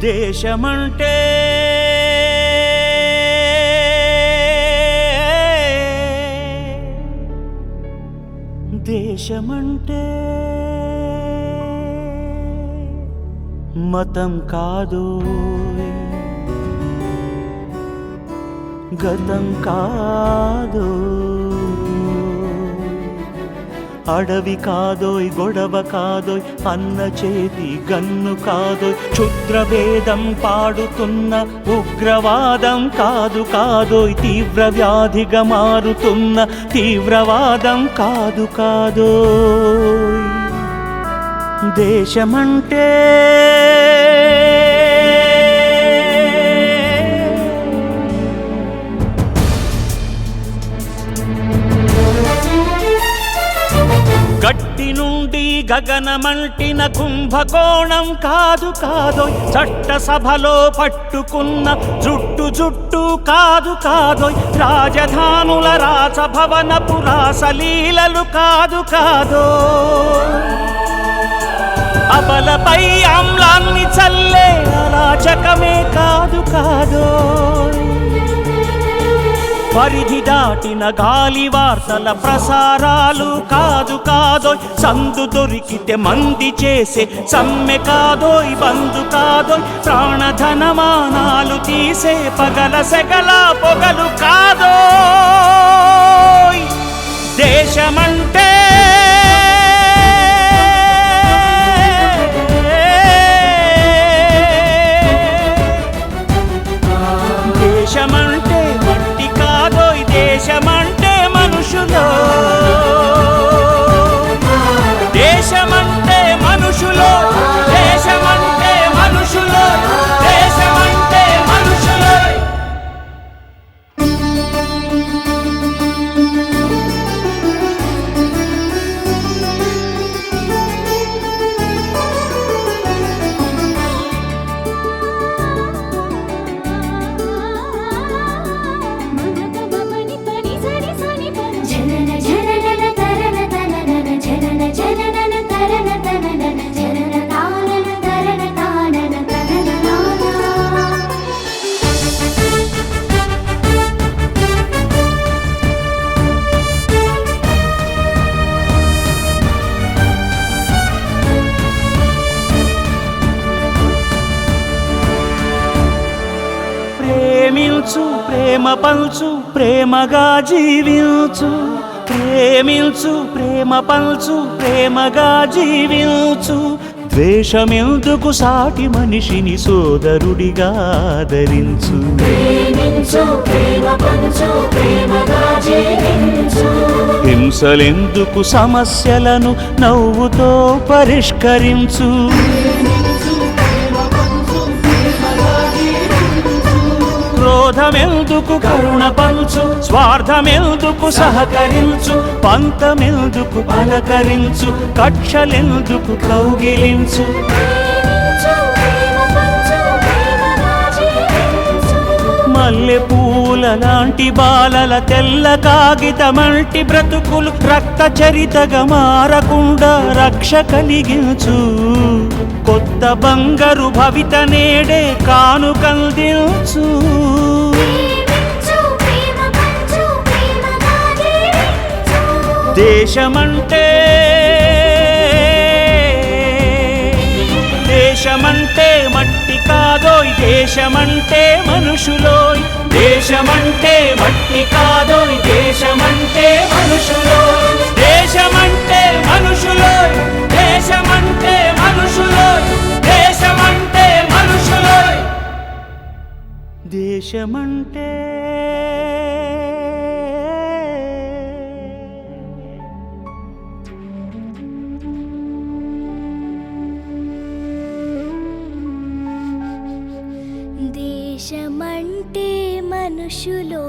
దేశమంటే దేశమంటే మతం కాదు, గతం కాదు, అడవి కాదోయ్, గొడవ కాదోయ్, అన్న చేతి గన్ను కాదోయ్, క్షుద్రభేదం పాడుతున్న ఉగ్రవాదం కాదు కాదోయ్, తీవ్ర వ్యాధిగా మారుతున్న తీవ్రవాదం కాదు కాదోయ్. దేశమంటే గట్టి నుండి గగనమంటిన కుంభకోణం కాదు కాదోయ్, చట్టసభలో పట్టుకున్న జుట్టు జుట్టు కాదు కాదోయ్, రాజధానుల రాసభవనపు రాసలీలలు కాదు కాదోయ్, అబలపై ఆమ్లాన్ని చల్లే అరాచకమే కాదు కాదోయ్, పరిధి దాటిన గాలి వార్తల ప్రసారాలు కాదు కాదోయ్, సందు దొరికితే మంది చేసే సమ్మె కాదోయ్, బంధు కాదోయ్, ప్రాణధనమానాలు తీసే పగల సెగల పొగలు కాదోయ్. దేశమంటే దేశమంటే మట్టి కాదోయ్, దేశమంటే మనుషులు, దేశమంటే మనుషులు, దేశమంటే మనుషులు, దేశమంటే మనుషులు. ప్రేమించు, ప్రేమ పంచు, ప్రేమగా జీవించు, ప్రేమించు, ప్రేమ పంచు, ప్రేమగా జీవించు, ద్వేషమెందుకు సాటి మనిషిని సోదరుడిగా ఆదరించు, ప్రేమించు, ప్రేమ పంచు, ప్రేమగా జీవించు, హింసలెందుకు సమస్యలను నవ్వుతో పరిష్కరించు, క్రోధమెందుకు కరుణ పంచు, స్వార్థమెందుకు సహకరించు, పంతమెందుకు పలకరించు, కక్షలెందుకు కౌగిలించు, మల్లె పూల లాంటి బాలల తెల్ల కాగితమంటి బ్రతుకులు రక్త చరితగా మారకుండా రక్ష కలిగించు, కొత్త బంగారు భవిత నేడే కానుకందించు. దేశమంటే దేశమంటే మట్టి కాదోయ్, దేశమంటే మనుషులోయ్, దేశమంటే మట్టి కాదోయ్, దేశమంటే మనుషులోయ్, దేశమంటే మనుషులోయ్, దేశమంటే మనుషులోయ్, దేశమంటే మనుషులోయ్. దేశమంటే దేశమంటే మనుషులో